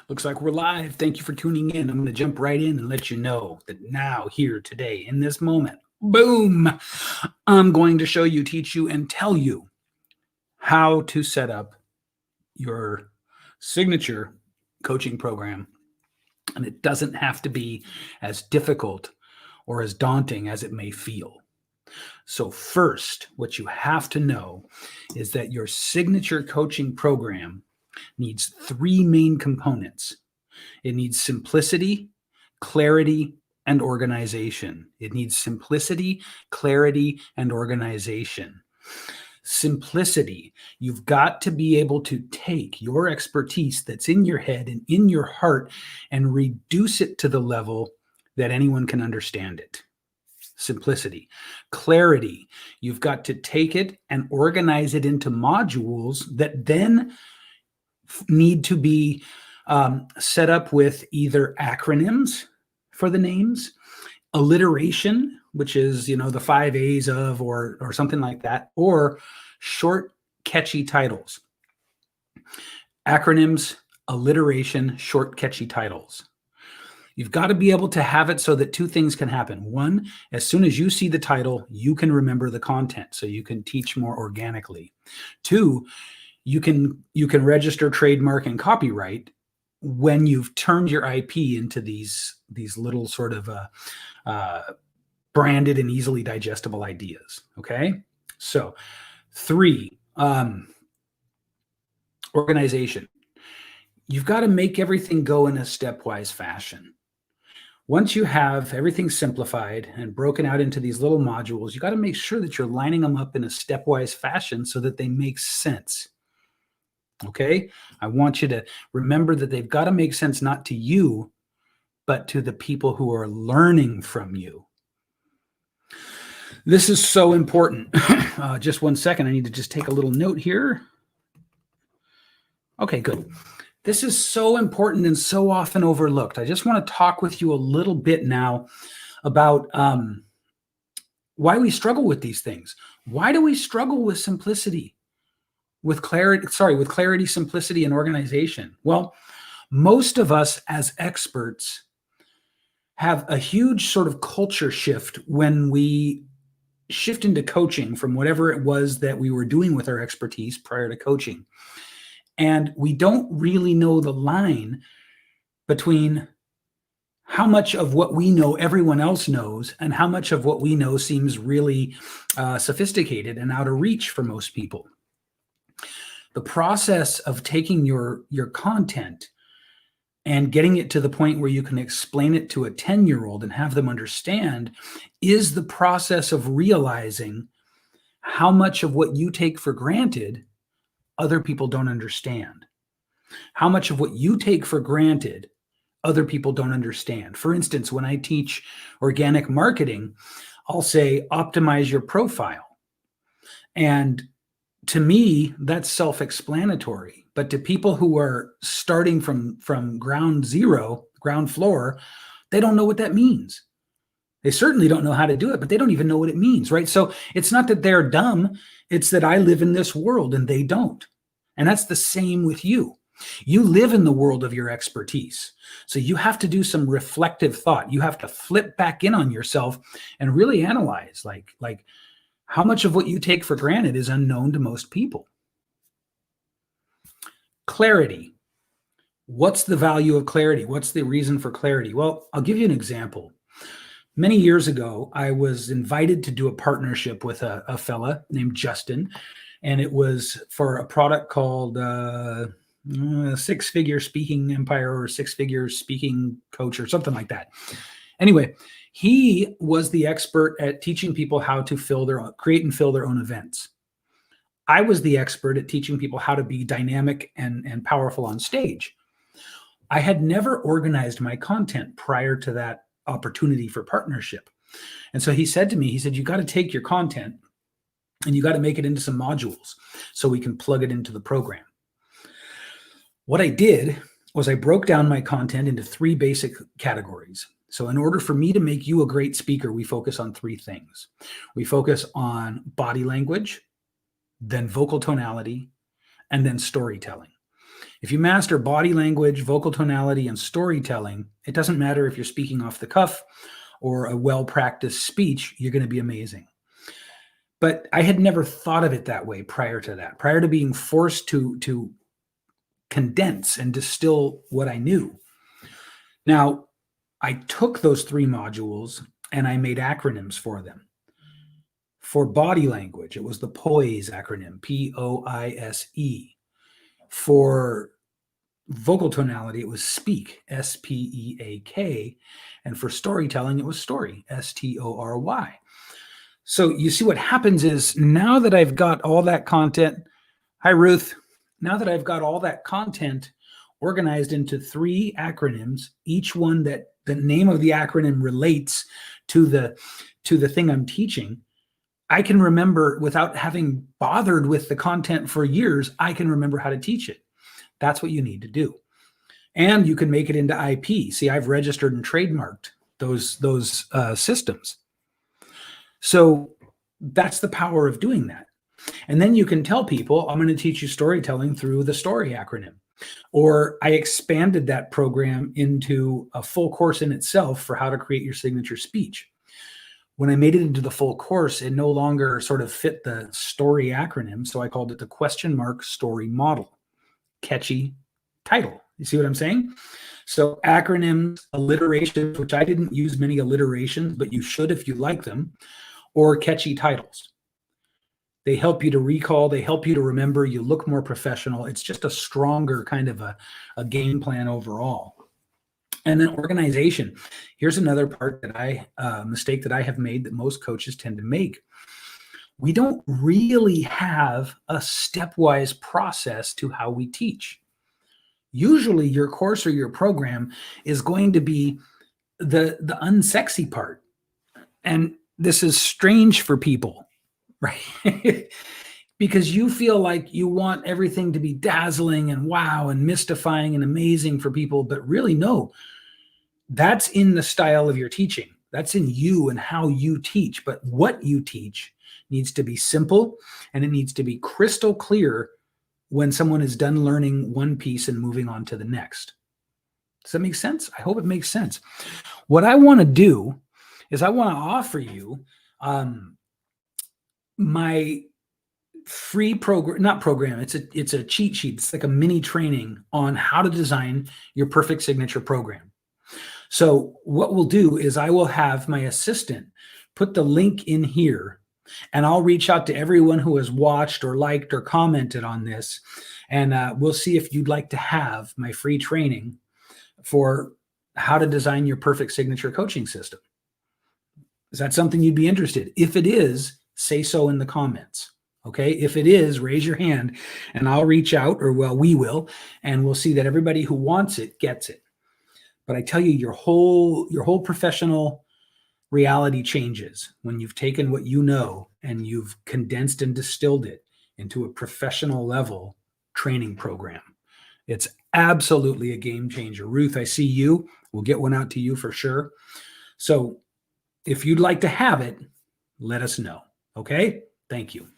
Looks like we're live. Thank you for tuning in. I'm going to jump right in and let you know that now, here, today, in this moment, boom, I'm going to show you, teach you, and tell you how to set up your signature coaching program. And it doesn't have to be as difficult or as daunting as it may feel. So first, what you have to know is that your signature coaching program needs three main components. It needs simplicity, clarity, and organization. It needs simplicity, clarity, and organization. Simplicity. You've got to be able to take your expertise that's in your head and in your heart and reduce it to the level that anyone can understand it. Simplicity. Clarity. You've got to take it and organize it into modules that then need to be set up with either acronyms for the names, alliteration, which is, the 5 A's of, or something like that, or short, catchy titles. Acronyms, alliteration, short, catchy titles. You've got to be able to have it so that two things can happen. One, as soon as you see the title, you can remember the content, so you can teach more organically. Two, you can register, trademark, and copyright when you've turned your IP into these little sort of branded and easily digestible ideas. Okay, so 3, organization. You've got to make everything go in a stepwise fashion. Once you have everything simplified and broken out into these little modules, you got to make sure that you're lining them up in a stepwise fashion so that they make sense. Okay? I want you to remember that they've got to make sense not to you, but to the people who are learning from you. This is so important. Just one second. I need to just take a little note here. Okay, good. This is so important and so often overlooked. I just want to talk with you a little bit now about why we struggle with these things. Why do we struggle with simplicity, with clarity, simplicity, and organization? Well, most of us as experts have a huge sort of culture shift when we shift into coaching from whatever it was that we were doing with our expertise prior to coaching. And we don't really know the line between how much of what we know everyone else knows and how much of what we know seems really sophisticated and out of reach for most people. The process of taking your content and getting it to the point where you can explain it to a 10-year-old and have them understand is the process of realizing how much of what you take for granted other people don't understand. How much of what you take for granted other people don't understand. For instance, when I teach organic marketing, I'll say optimize your profile. And to me, that's self-explanatory. But to people who are starting from ground floor, they don't know what that means. They certainly don't know how to do it, but they don't even know what it means, right? So it's not that they're dumb. It's that I live in this world and they don't. And that's the same with you. You live in the world of your expertise. So you have to do some reflective thought. You have to flip back in on yourself and really analyze, like how much of what you take for granted is unknown to most people. Clarity. What's the value of clarity? What's the reason for clarity? Well, I'll give you an example. Many years ago, I was invited to do a partnership with a fella named Justin, and it was for a product called Six-Figure Speaking Empire or Six-Figure Speaking Coach or something like that. Anyway, he was the expert at teaching people how to create and fill their own events. I was the expert at teaching people how to be dynamic and powerful on stage. I had never organized my content prior to that opportunity for partnership. And so he said to me, you got to take your content and you got to make it into some modules so we can plug it into the program. What I did was I broke down my content into 3 basic categories. So in order for me to make you a great speaker, we focus on 3 things. We focus on body language, then vocal tonality, and then storytelling. If you master body language, vocal tonality, and storytelling, it doesn't matter if you're speaking off the cuff or a well-practiced speech, you're going to be amazing. But I had never thought of it that way prior to that, prior to being forced to condense and distill what I knew. Now, I took those 3 modules and I made acronyms for them. For body language, it was the POISE acronym, POISE. For vocal tonality, it was SPEAK, SPEAK. And for storytelling, it was STORY, STORY. So you see what happens is now that I've got all that content, hi, Ruth. Now that I've got all that content organized into 3 acronyms, each one that the name of the acronym relates to the thing I'm teaching, I can remember without having bothered with the content for years, I can remember how to teach it. That's what you need to do. And you can make it into IP. See, I've registered and trademarked those systems. So that's the power of doing that. And then you can tell people, I'm going to teach you storytelling through the STORY acronym. Or I expanded that program into a full course in itself for how to create your signature speech. When I made it into the full course, it no longer sort of fit the STORY acronym. So I called it the ? STORY model. Catchy title. You see what I'm saying? So acronyms, alliterations, which I didn't use many alliterations, but you should if you like them, or catchy titles. They help you to recall. They help you to remember. You look more professional. It's just a stronger kind of a game plan overall. And then organization. Here's another part that mistake that I have made that most coaches tend to make. We don't really have a stepwise process to how we teach. Usually your course or your program is going to be the unsexy part. And this is strange for people, right? Because you feel like you want everything to be dazzling and wow and mystifying and amazing for people, but really no, that's in the style of your teaching. That's in you and how you teach. But what you teach needs to be simple and it needs to be crystal clear when someone is done learning one piece and moving on to the next. Does that make sense? I hope it makes sense. What I want to do is I want to offer you my free program, not program, it's a cheat sheet. It's like a mini training on how to design your perfect signature program. So what we'll do is I will have my assistant put the link in here and I'll reach out to everyone who has watched or liked or commented on this. And we'll see if you'd like to have my free training for how to design your perfect signature coaching system. Is that something you'd be interested in? If it is, say so in the comments. Okay. If it is, raise your hand and I'll reach out, or well, we will, and we'll see that everybody who wants it gets it. But I tell you, your whole professional reality changes when you've taken what you know and you've condensed and distilled it into a professional level training program. It's absolutely a game changer. Ruth, I see you. We'll get one out to you for sure. So if you'd like to have it, let us know. Okay? Thank you.